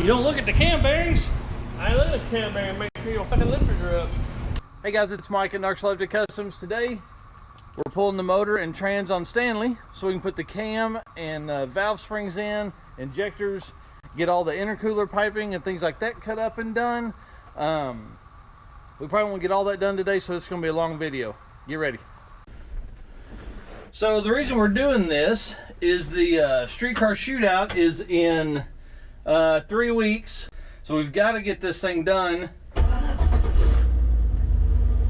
You don't look at the cam bearings. I look at the cam bearing, make sure your fucking lifters are up. Hey guys, it's Mike at Narcoleptic Customs. Today, we're pulling the motor and trans on Stanley so we can put the cam and valve springs in, injectors, get all the intercooler piping and things like that cut up and done. We probably won't get all that done today, so it's going to be a long video. Get ready. So the reason we're doing this is the streetcar shootout is in 3 weeks. So we've got to get this thing done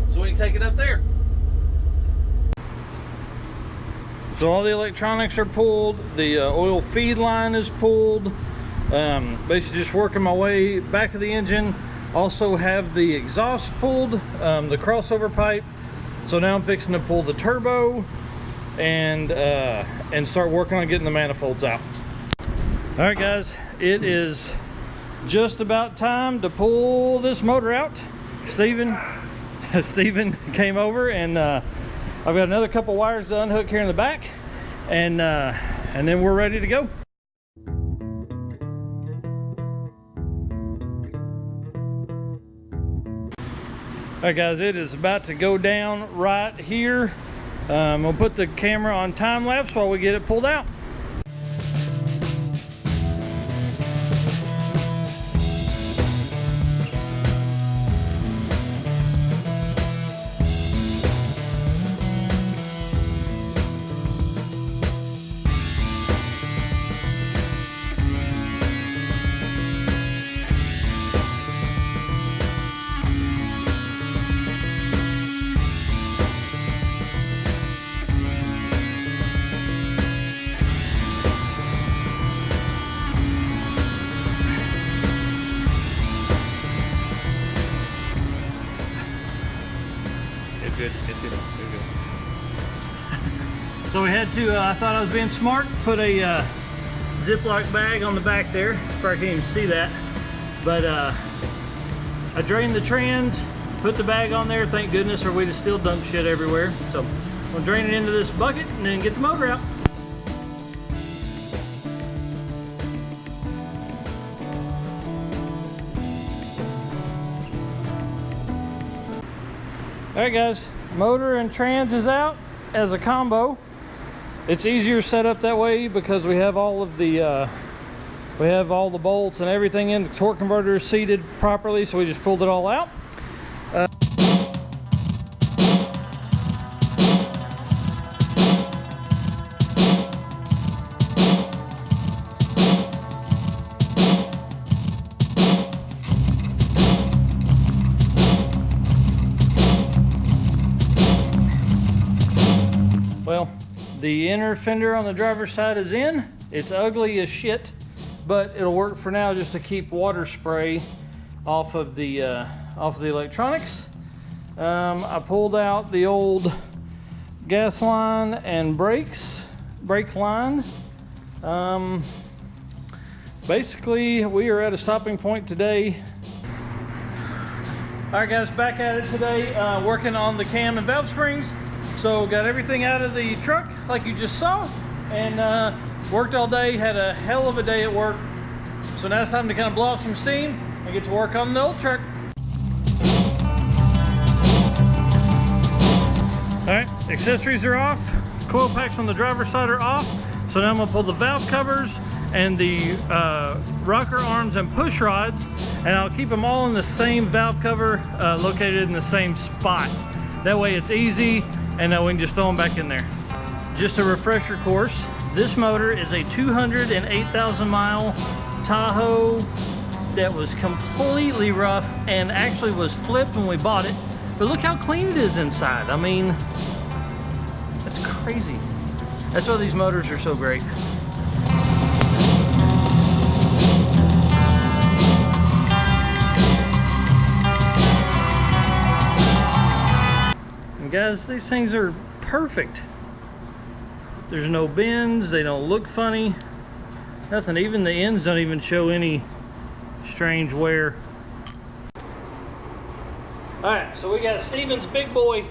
so we can take it up there. So all the electronics are pulled, the oil feed line is pulled. Basically just working my way back of the engine. Also have the exhaust pulled, the crossover pipe. So now I'm fixing to pull the turbo and start working on getting the manifolds out. All right guys, it is just about time to pull this motor out. Steven came over and I've got another couple wires to unhook here in the back, and then we're ready to go. All right guys, it is about to go down right here. I'm gonna put the camera on time lapse while we get it pulled out. Good. So we had to, I thought I was being smart, put a Ziploc bag on the back there. Probably can't even see that. But I drained the trans, put the bag on there, thank goodness, or we'd have still dumped shit everywhere. So I'm gonna drain it into this bucket and then get the motor out. Alright guys, motor and trans is out as a combo. It's easier set up that way because we have all of the bolts and everything in. The torque converter is seated properly, so we just pulled it all out. Well, the inner fender on the driver's side is in. It's ugly as shit, but it'll work for now just to keep water spray off of the electronics. I pulled out the old gas line and brake line. Basically, we are at a stopping point today. All right guys, back at it today, working on the cam and valve springs. So got everything out of the truck like you just saw, and worked all day, had a hell of a day at work. So now it's time to kind of blow off some steam and get to work on the old truck. All right, accessories are off. Coil packs on the driver's side are off. So now I'm gonna pull the valve covers and the rocker arms and push rods, and I'll keep them all in the same valve cover located in the same spot. That way it's easy, and then we can just throw them back in there. Just a refresher course, this motor is a 208,000 mile Tahoe that was completely rough and actually was flipped when we bought it. But look how clean it is inside. I mean, that's crazy. That's why these motors are so great. And guys, these things are perfect. There's no bends, they don't look funny, nothing. Even the ends don't even show any strange wear. All right, so we got Steven's big boy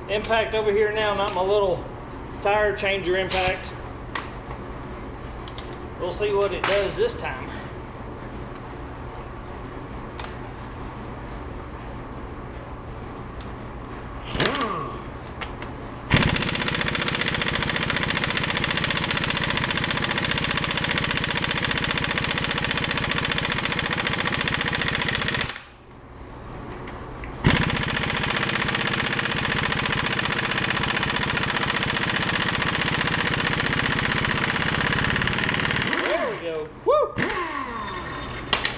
impact over here now, not my little tire changer impact. We'll see what it does this time.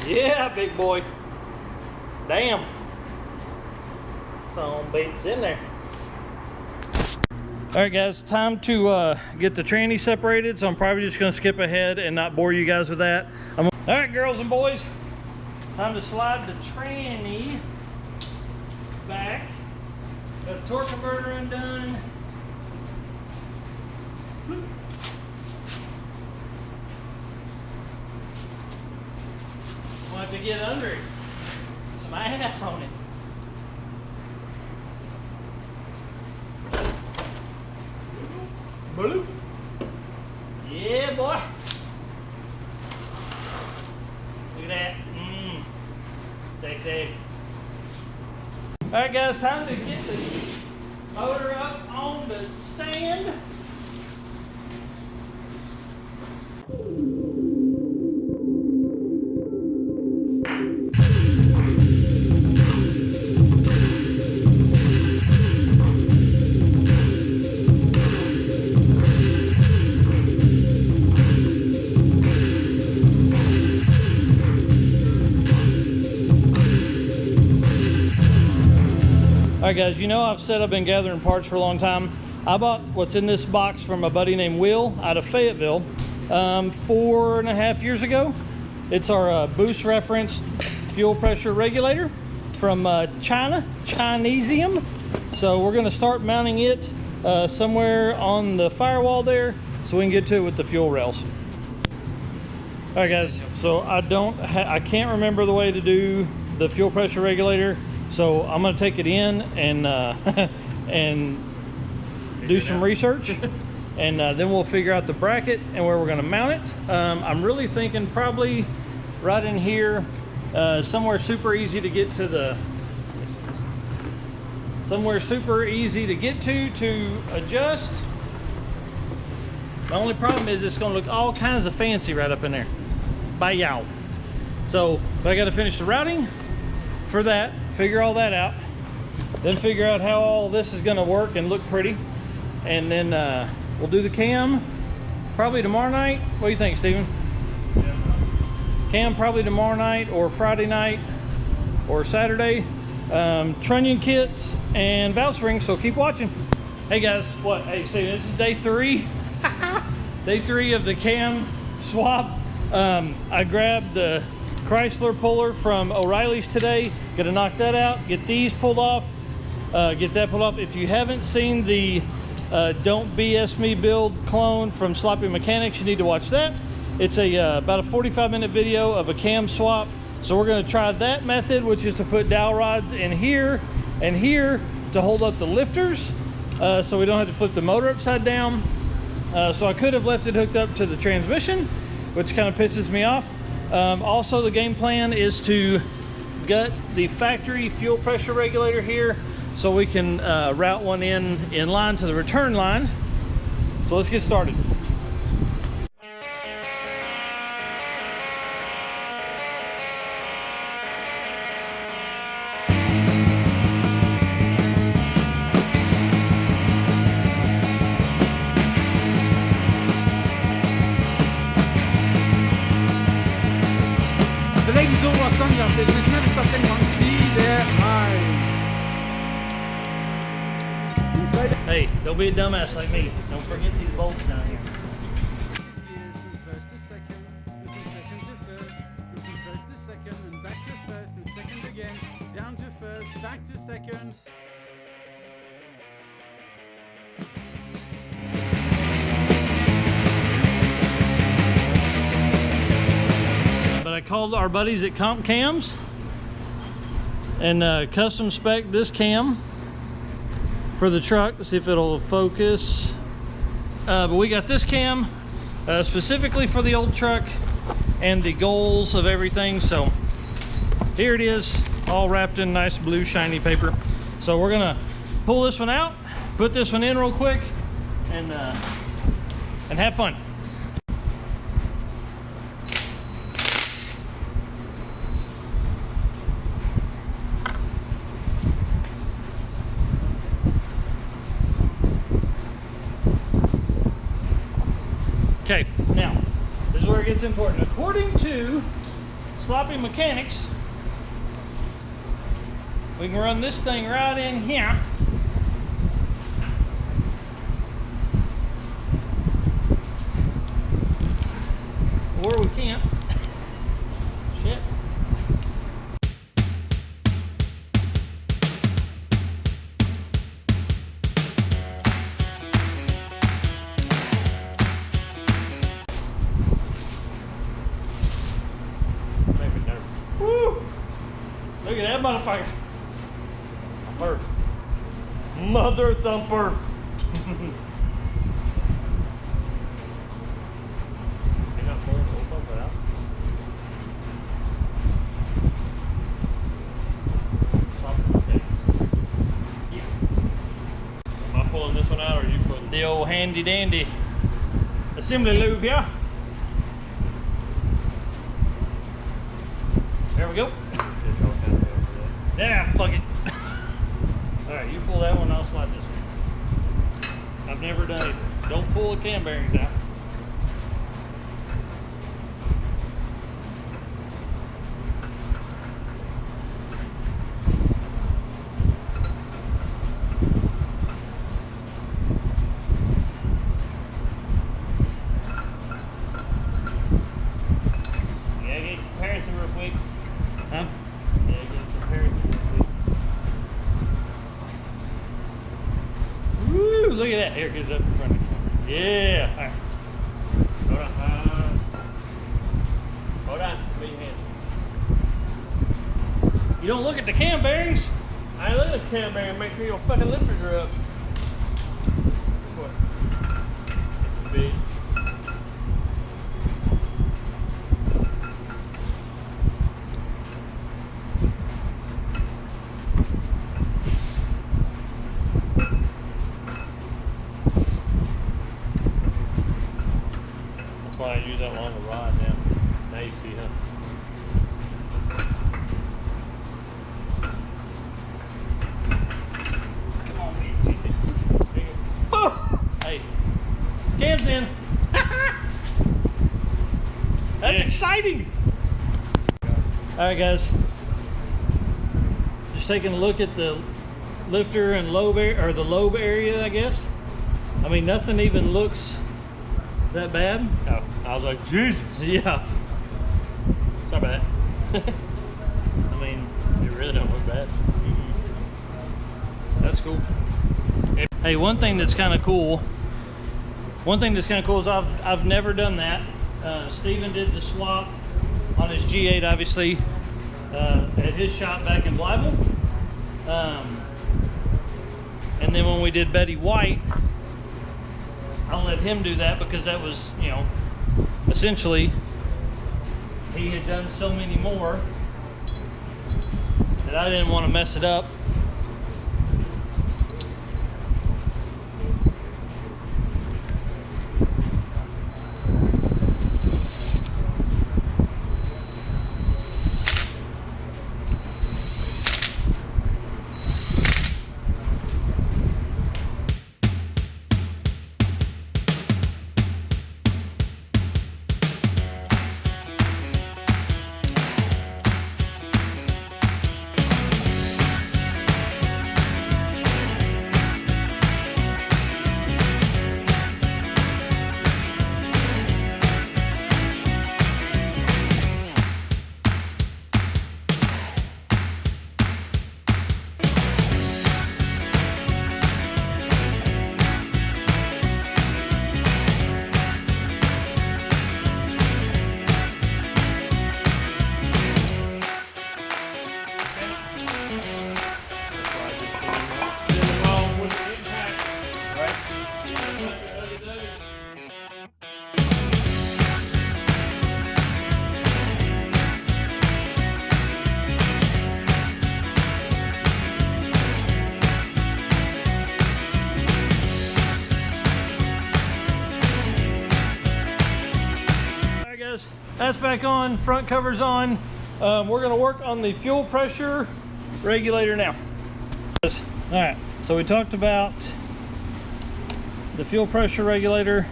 Yeah, big boy. Damn. Some bait's in there. All right, guys, time to get the tranny separated. So I'm probably just gonna skip ahead and not bore you guys with that. All right, girls and boys, time to slide the tranny back. Got the torque converter undone. We'll have to get under it. Some ass on it. Bloop. Yeah, boy. Look at that. Sexy. All right, guys, time to get the motor up on the stand. Alright guys, you know I've said I've been gathering parts for a long time. I bought what's in this box from a buddy named Will out of Fayetteville 4.5 years ago. It's our boost reference fuel pressure regulator from China, Chinesium. So we're going to start mounting it somewhere on the firewall there so we can get to it with the fuel rails. Alright guys, so I can't remember the way to do the fuel pressure regulator. So I'm going to take it in and and do some research, and then we'll figure out the bracket and where we're going to mount it. I'm really thinking probably right in here, somewhere super easy to get to to adjust. The only problem is it's going to look all kinds of fancy right up in there. By y'all. So, but I got to finish the routing for that. Figure all that out, then figure out how all this is going to work and look pretty, and then we'll do the cam probably tomorrow night. What do you think, Steven? Yeah. Cam probably tomorrow night or Friday night or Saturday. Trunnion kits and Valvesprings, so keep watching. Hey guys, what? Hey Steven, this is day 3. Day 3 of the cam swap. I grabbed the Chrysler puller from O'Reilly's today. Gonna knock that out, get these pulled off, get that pulled off. If you haven't seen the Don't BS Me build clone from Sloppy Mechanics, you need to watch that. It's about a 45-minute video of a cam swap. So we're gonna try that method, which is to put dowel rods in here and here to hold up the lifters, so we don't have to flip the motor upside down. So I could have left it hooked up to the transmission, which kind of pisses me off. Also, the game plan is to gut the factory fuel pressure regulator here so we can route one in line to the return line. So let's get started. The ladies all wear sunglasses and it's never stopped anyone to see their eyes. Inside. Hey, don't be a dumbass like me. Don't forget these bolts down here. Gears from first to second, and from second to first, and from first to second, and back to first, and second again, down to first, back to second. But I called our buddies at Comp Cams and custom spec this cam for the truck. Let's see if it'll focus. But we got this cam specifically for the old truck and the goals of everything. So here it is, all wrapped in nice blue shiny paper. So we're gonna pull this one out, put this one in real quick, and have fun. Okay, now, this is where it gets important. According to sloppy mechanics, we can run this thing right in here. Or we can't. Shit. Woo! Look at that motherfucker. Thumper. Mother thumper. Am I pulling this one out, or are you putting The old handy dandy assembly lube here. There we go. Yeah, fuck it. Alright, you pull that one, I'll slide this one. I've never done it. Don't pull the cam bearings out. Yeah, get a comparison real quick. Huh? Yeah, get a comparison real quick. Woo! Look at that. Here it goes up in front of you. Yeah. Alright. Hold on. Hold on. Put your hand. You don't look at the cam bearings. I ain't looking at the cam bearing. Make sure your fucking lifters are up. What? It's big. That's why I use that longer rod now. Now you see, huh? Come on, bitch. Oh! Hey. Cam's in. That's Yeah. exciting. Alright guys. Just taking a look at the lifter and lobe or the lobe area, I guess. I mean, nothing even looks that bad. Oh, I was like, Jesus. Yeah. It's not bad. I mean, It really don't look bad. that's cool. Hey, one thing that's kind of cool. Is I've never done that. Steven did the swap on his G8, obviously, at his shop back in Blyville. And then when we did Betty White, I'll let him do that because that was, you know, essentially he had done so many more that I didn't want to mess it up. That's back on, front cover's on. We're gonna work on the fuel pressure regulator now. All right, so we talked about the fuel pressure regulator,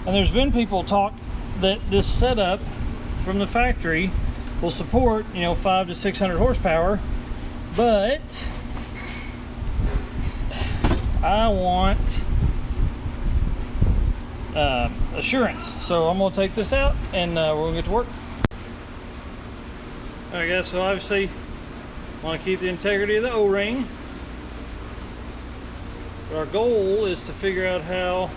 and there's been people talk that this setup from the factory will support, you know, 500 to 600 horsepower, but I want assurance. So I'm gonna take this out and we're gonna get to work. All right guys, so obviously want to keep the integrity of the O-ring, but our goal is to figure out how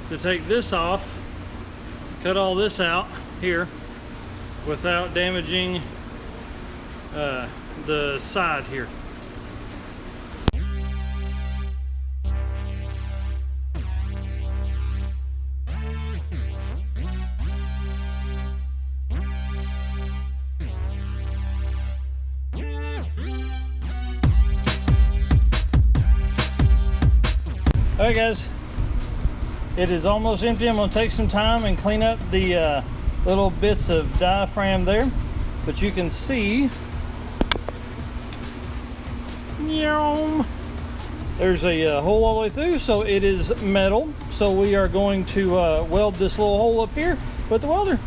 to take this off, cut all this out here without damaging the side here. Alright guys, it is almost empty. I'm going to take some time and clean up the little bits of diaphragm there, but you can see there's a hole all the way through, so it is metal. So we are going to weld this little hole up here with the welder.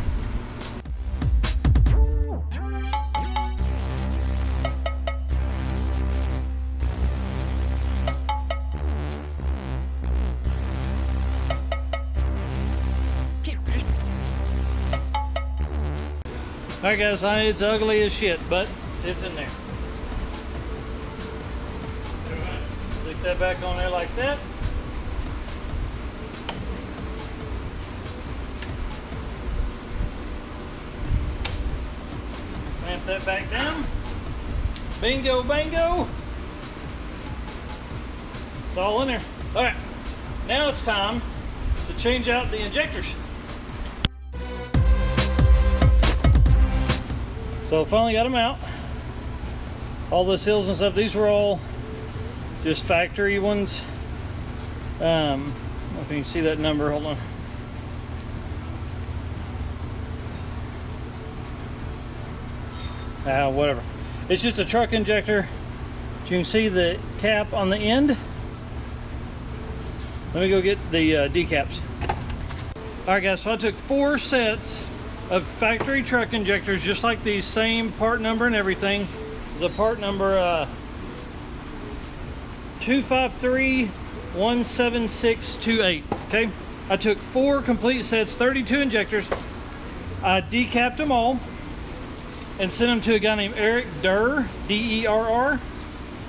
Alright guys, it's ugly as shit, but it's in there. Stick that back on there like that. Clamp that back down. Bingo, bango. It's all in there. Alright, now it's time to change out the injectors. So finally got them out. All the seals and stuff, these were all just factory ones. I don't know if you can see that number, hold on. Whatever. It's just a truck injector. You can see the cap on the end. Let me go get the decaps. All right guys, so I took 4 sets of factory truck injectors, just like these, same part number and everything. The part number 253-17628. Okay, I took 4 complete sets, 32 injectors. I decapped them all and sent them to a guy named Eric Durr, D-E-R-R,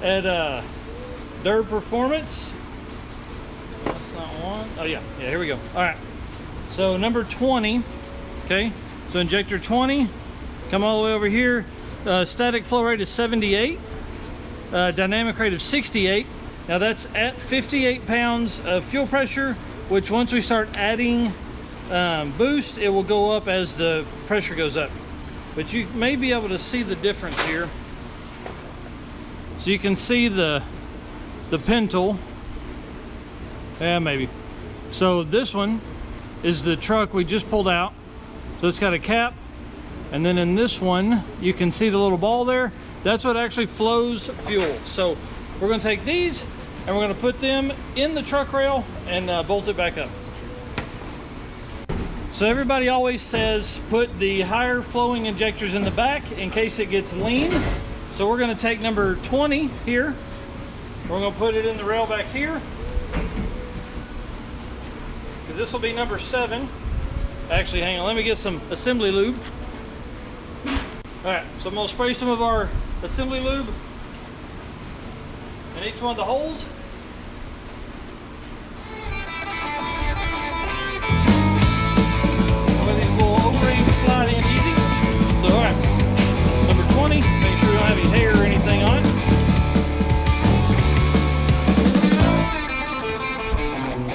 at Durr Performance. That's not one. Oh yeah, here we go. All right, so number 20. Okay, so injector 20, come all the way over here. Static flow rate is 78, dynamic rate of 68. Now that's at 58 pounds of fuel pressure, which once we start adding boost, it will go up as the pressure goes up. But you may be able to see the difference here. So you can see the pintle. Yeah, maybe. So this one is the truck we just pulled out. So it's got a cap, and then in this one, you can see the little ball there. That's what actually flows fuel. So we're gonna take these and we're gonna put them in the truck rail and bolt it back up. So everybody always says put the higher flowing injectors in the back in case it gets lean. So we're gonna take number 20 here. We're gonna put it in the rail back here, because this will be number 7. Actually, hang on, let me get some assembly lube. All right, so I'm gonna spray some of our assembly lube in each one of the holes. Some of these little O-rings slide in easy. So, all right, number 20, make sure you don't have any hair or anything on it.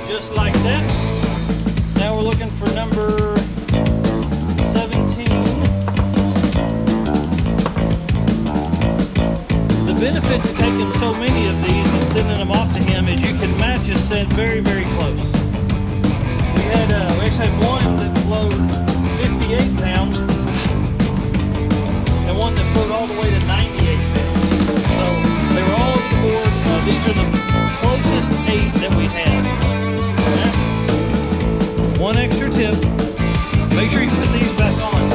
Just like that. Now we're looking for number 17. The benefit to taking so many of these and sending them off to him is you can match a set very, very close. We actually had one that flowed 58 pounds and one that flowed all the way to 98 pounds. So they were all over the board. These are the closest 8 that we had. One extra tip, make sure you put these back on.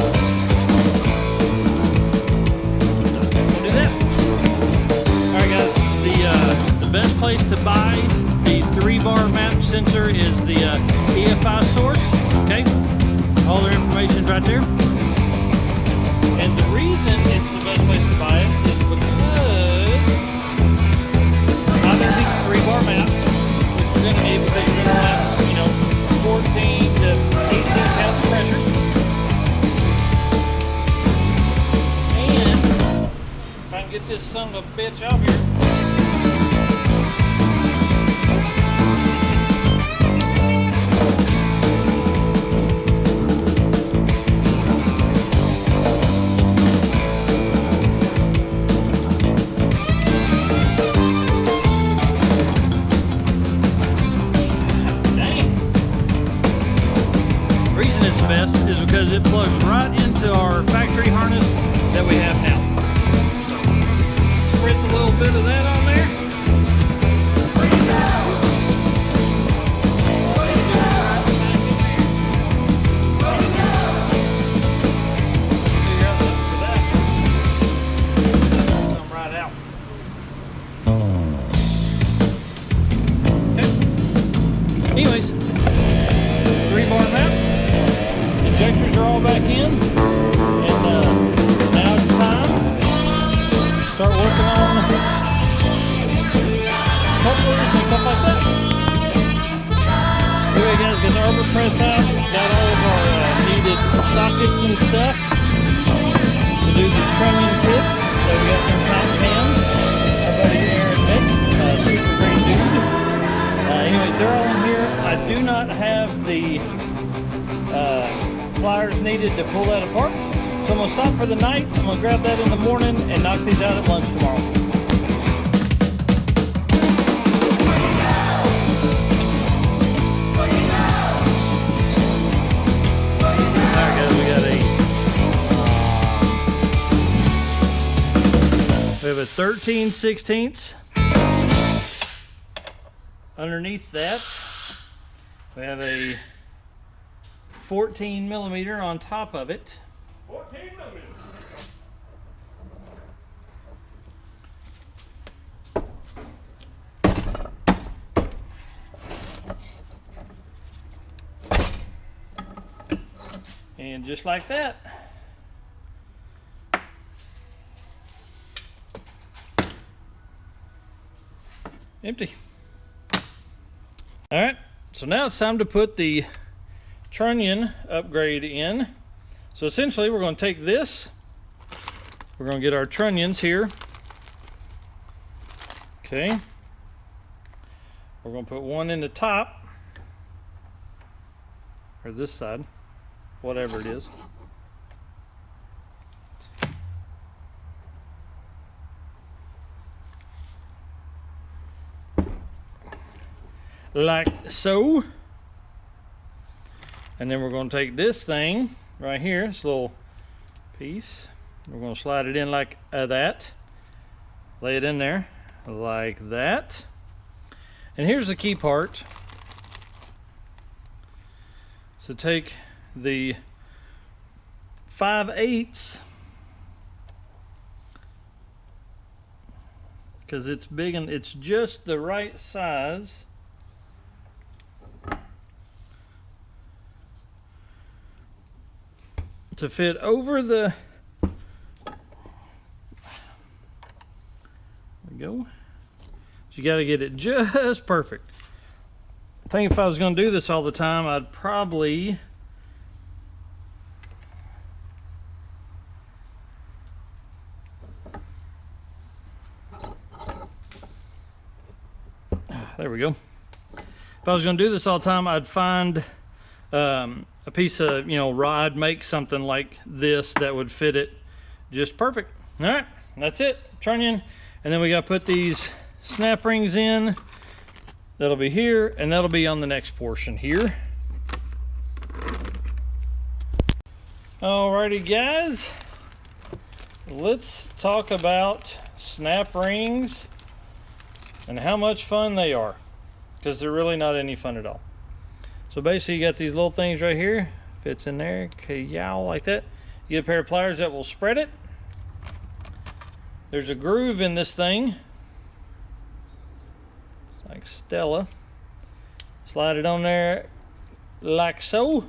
place to buy the 3-bar map sensor is the EFI source. Okay, all their information's right there. And the reason it's the best place to buy it is because obviously 3-bar map, which you're going to need because you're going to have, you know, 14 to 18 pounds of pressure. And if I can get this son of a bitch out here. Is because it plugs right into our factory harness that we have now. Spritz a little bit of that on there. Come right out. Okay. Anyways, 3-bar map. Injectors are all back in, and now it's time to start working on couplers and stuff like that. Anyway guys, got the arbor press out, got all of our needed sockets and stuff to do the trunnion kit. So we got some top pans, our buddy Aaron Mick, super great dude. Anyways, they're all in here. I do not have the pliers needed to pull that apart, so I'm going to stop for the night. I'm going to grab that in the morning and knock these out at lunch tomorrow. Alright guys, we have a 13/16. Underneath that, we have a 14 millimeter on top of it. 14 millimeters. And just like that. Empty. All right, so now it's time to put the trunnion upgrade in. So essentially we're going to take this, we're going to get our trunnions here. Okay, we're going to put one in the top, or this side, whatever it is. Like so. And then we're going to take this thing right here, this little piece, we're going to slide it in like that, lay it in there like that. And here's the key part. So take the 5/8, because it's big and it's just the right size. To fit over the, there we go. So you got to get it just perfect. I think if I was going to do this all the time, I'd probably there we go. If I was going to do this all the time, I'd find a piece of, you know, rod, make something like this that would fit it just perfect. All right, that's it, trunnion. And then we got to put these snap rings in. That'll be here, and that'll be on the next portion here. Alrighty guys, let's talk about snap rings and how much fun they are, because they're really not any fun at all. So basically you got these little things right here, fits in there, ka-yow, like that. You get a pair of pliers that will spread it. There's a groove in this thing like Stella. Slide it on there like so.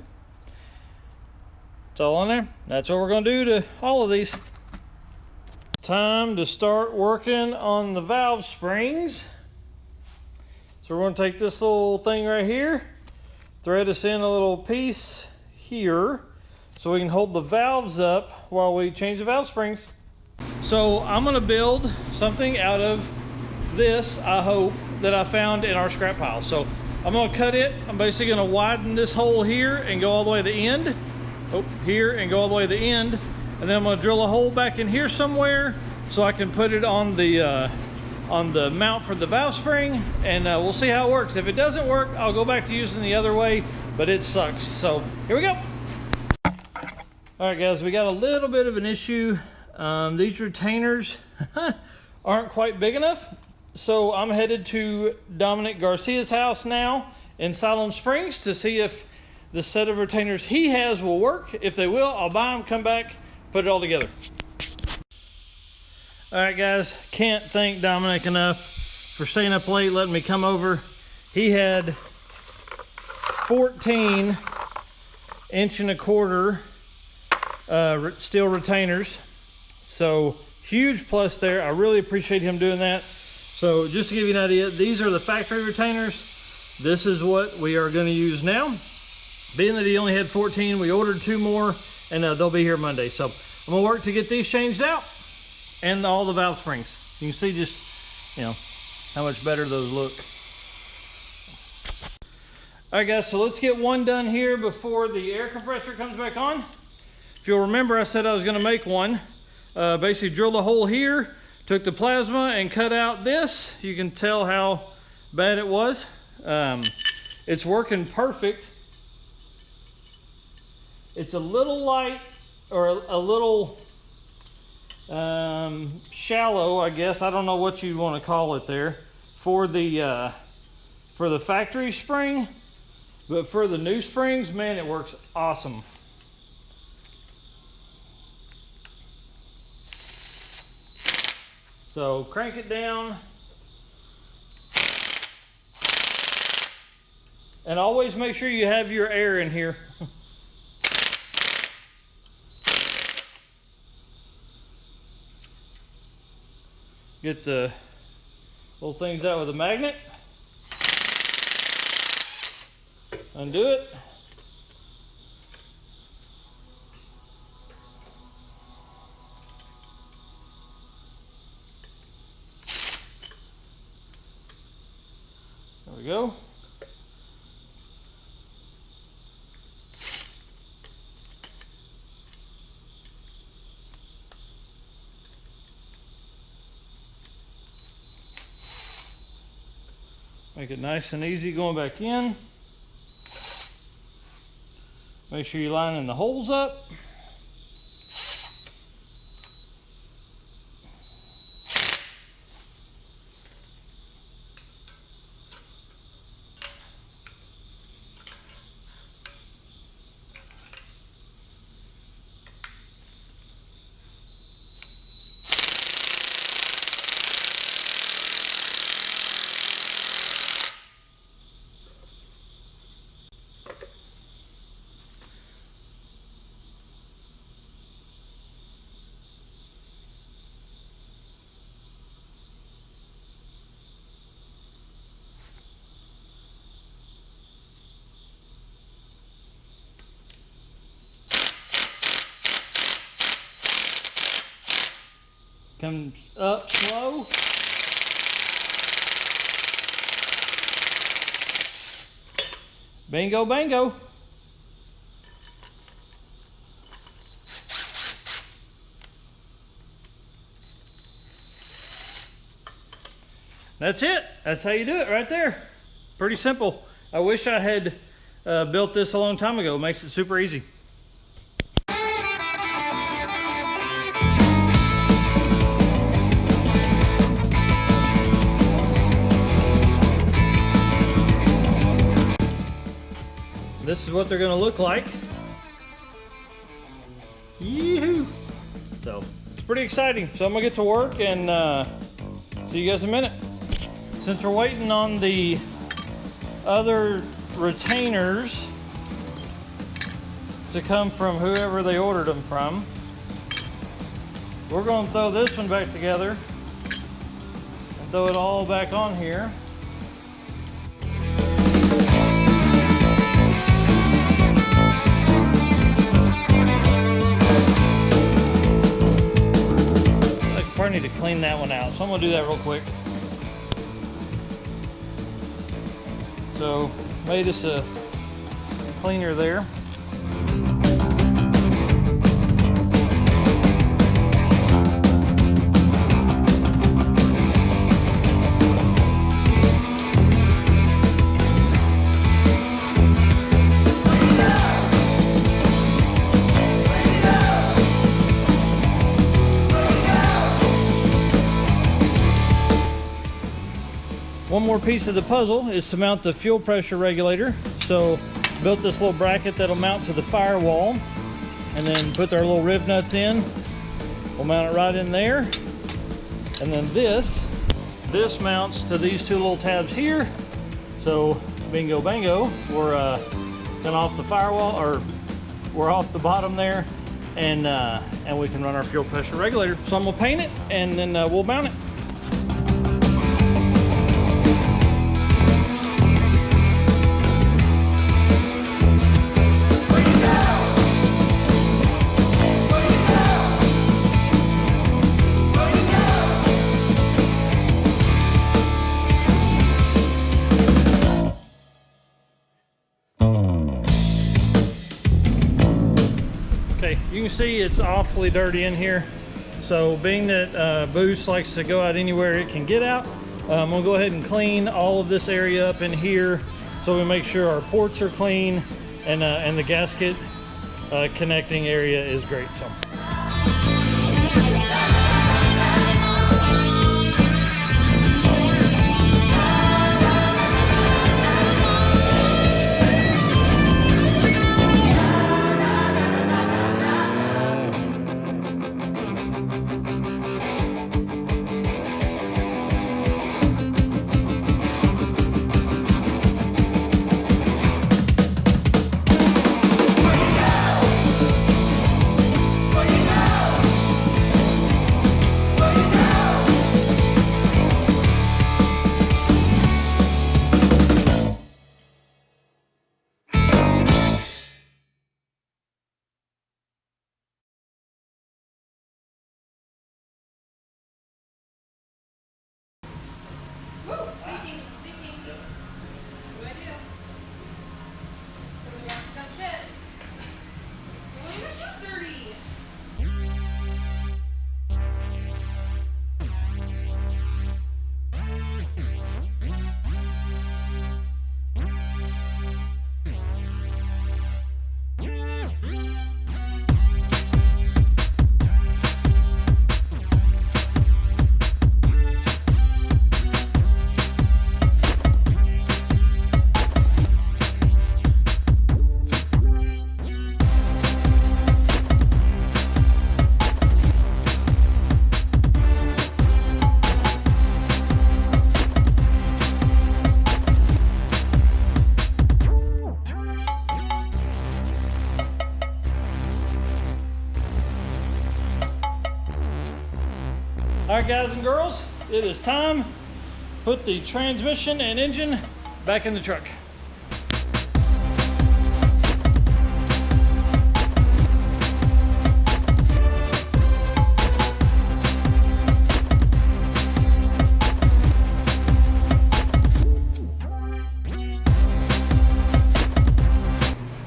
It's all on there. That's what we're gonna do to all of these. Time to start working on the valve springs. So we're gonna take this little thing right here, thread us in a little piece here so we can hold the valves up while we change the valve springs. So I'm gonna build something out of this, I hope, that I found in our scrap pile. So I'm gonna cut it. I'm basically gonna widen this hole here and go all the way to the end. Oh, here and go all the way to the end. And then I'm gonna drill a hole back in here somewhere so I can put it on the mount for the valve spring, and we'll see how it works. If it doesn't work, I'll go back to using the other way, but it sucks. So here we go. All right, guys, we got a little bit of an issue. These retainers aren't quite big enough. So I'm headed to Dominic Garcia's house now in Siloam Springs to see if the set of retainers he has will work. If they will, I'll buy them, come back, put it all together. All right, guys, can't thank Dominic enough for staying up late, letting me come over. He had 14 1.25 inch steel retainers. So huge plus there. I really appreciate him doing that. So just to give you an idea, these are the factory retainers. This is what we are going to use now. Being that he only had 14, we ordered 2 more, and they'll be here Monday. So I'm going to work to get these changed out and all the valve springs. You can see just, you know, how much better those look. All right, guys, so let's get one done here before the air compressor comes back on. If you'll remember, I said I was going to make one. Basically drilled a hole here, took the plasma and cut out this. You can tell how bad it was. It's working perfect. It's a little light, or a little shallow, I guess. I don't know what you want to call it there for the factory spring, but for the new springs, man, it works awesome. So crank it down. And always make sure you have your air in here. Get the little things out with a magnet. Undo it. There we go. Make it nice and easy going back in. Make sure you're lining the holes up. Comes up slow. Bingo, bango. That's it. That's how you do it right there. Pretty simple. I wish I had built this a long time ago. It makes it super easy. This is what they're gonna look like. Yee-hoo! So it's pretty exciting. So I'm gonna get to work and see you guys in a minute. Since we're waiting on the other retainers to come from whoever they ordered them from, we're going to throw this one back together and throw it all back on here. I probably need to clean that one out, so I'm going to do that real quick. So made us a cleaner there. One more piece of the puzzle is to mount the fuel pressure regulator. So built this little bracket that'll mount to the firewall, and then put our little riv nuts in. We'll mount it right in there. And then this mounts to these two little tabs here. So bingo bango, we're kind of off the firewall, or we're off the bottom there, and we can run our fuel pressure regulator. So I'm gonna paint it, and then we'll mount it. Okay, you can see it's awfully dirty in here. So being that Boost likes to go out anywhere it can get out, I'm gonna go ahead and clean all of this area up in here so we make sure our ports are clean, and the gasket connecting area is great. So. All right, guys and girls, it is time. Put the transmission and engine back in the truck.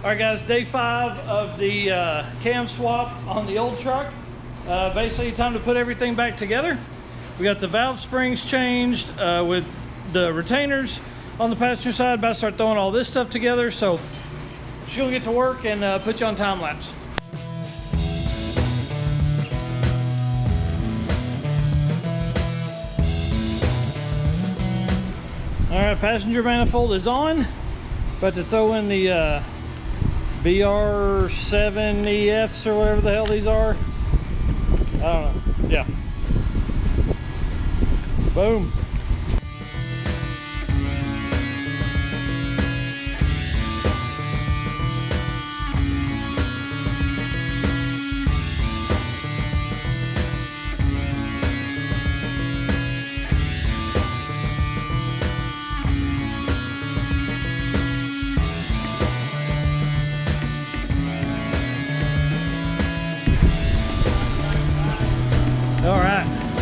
All right, guys, day 5 of the cam swap on the old truck. Basically, time to put everything back together. We got the valve springs changed with the retainers on the passenger side. About to start throwing all this stuff together. So just gonna get to work and put you on time lapse. All right, passenger manifold is on. About to throw in the BR7EFs or whatever the hell these are. I don't know. Yeah. Boom.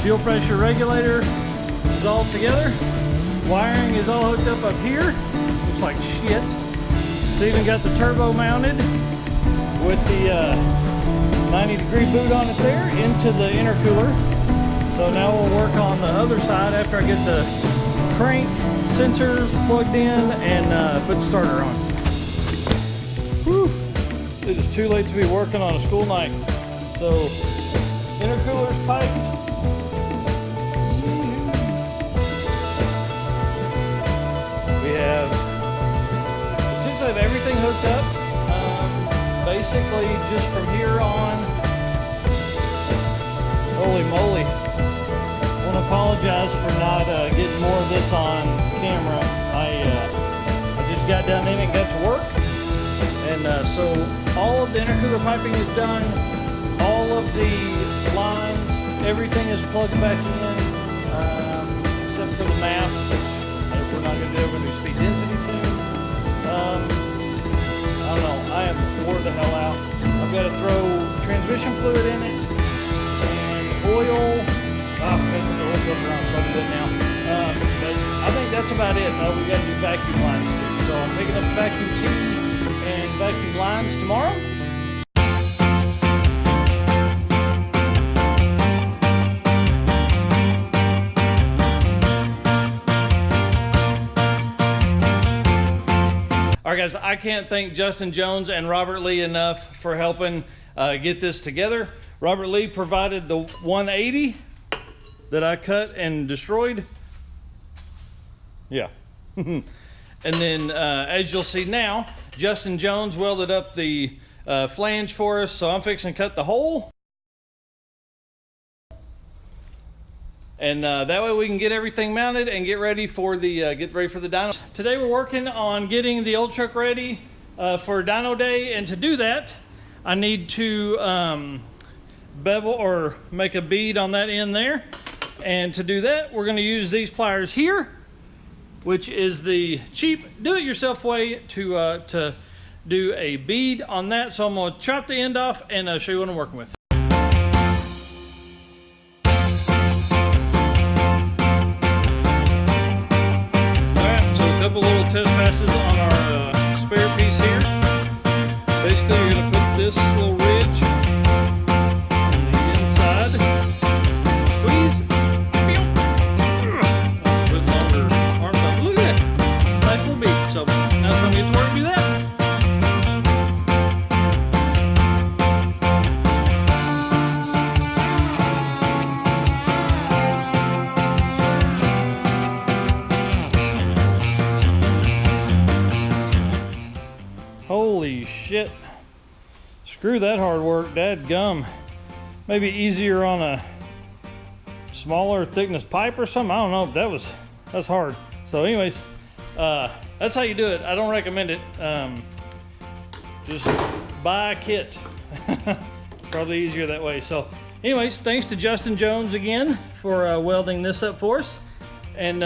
Fuel pressure regulator is all together. Wiring is all hooked up here. Looks like shit. So even got the turbo mounted with the 90-degree boot on it there into the intercooler. So now we'll work on the other side after I get the crank sensors plugged in and put the starter on. Whew. It is too late to be working on a school night. So intercooler's piped. We have essentially have everything hooked up. Basically, just from here on. Holy moly! I want to apologize for not getting more of this on camera. I just got down in and got to work, and so all of the intercooler piping is done. All of the lines, everything is plugged back in, except for the map. We're not going to do any speed density soon. I don't know. I am wore the hell out. I've got to throw transmission fluid in it and oil. Oh, that's the oil filter on, so I'll do that now. But I think that's about it. We got to do vacuum lines too. So I'm picking up vacuum tube and vacuum lines tomorrow. All right, guys, I can't thank Justin Jones and Robert Lee enough for helping get this together. Robert Lee provided the 180 that I cut and destroyed. Yeah. And then, as you'll see now, Justin Jones welded up the flange for us, so I'm fixing to cut the hole. And that way we can get everything mounted and get ready for the dyno. Today we're working on getting the old truck ready for dyno day, and to do that I need to bevel or make a bead on that end there. And to do that we're going to use these pliers here, which is the cheap do-it-yourself way to do a bead on that. So I'm going to chop the end off and show you what I'm working with. Couple little test passes on our spare piece here. Basically, you're going to put this little ridge on the inside. Squeeze. Put longer arms up. Look at that. Nice little bead. So now it's time to get to work and do that. Holy shit. Screw that hard work, dadgum. Maybe easier on a smaller thickness pipe or something. I don't know. That's hard. So anyways, that's how you do it. I don't recommend it. Just buy a kit. Probably easier that way. So anyways, thanks to Justin Jones again for welding this up for us. And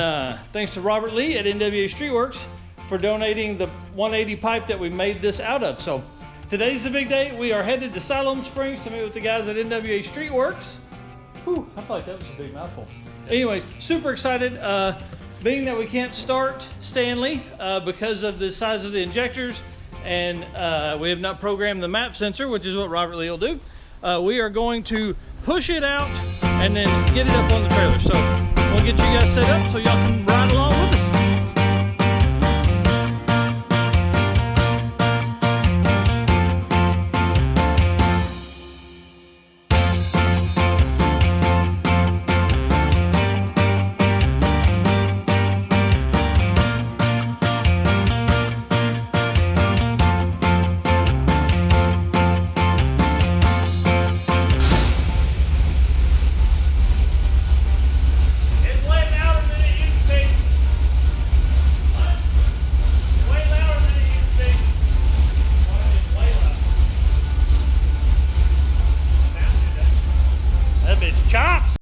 thanks to Robert Lee at NWA Streetworks for donating the 180 pipe that we made this out of. So today's the big day. We are headed to Valvesprings to meet with the guys at NWA Streetworks. Whew, I feel like that was a big mouthful. Anyways, super excited. Being that we can't start Stanley because of the size of the injectors, and we have not programmed the map sensor, which is what Robert Lee will do, we are going to push it out and then get it up on the trailer. So we'll get you guys set up so y'all can ride along.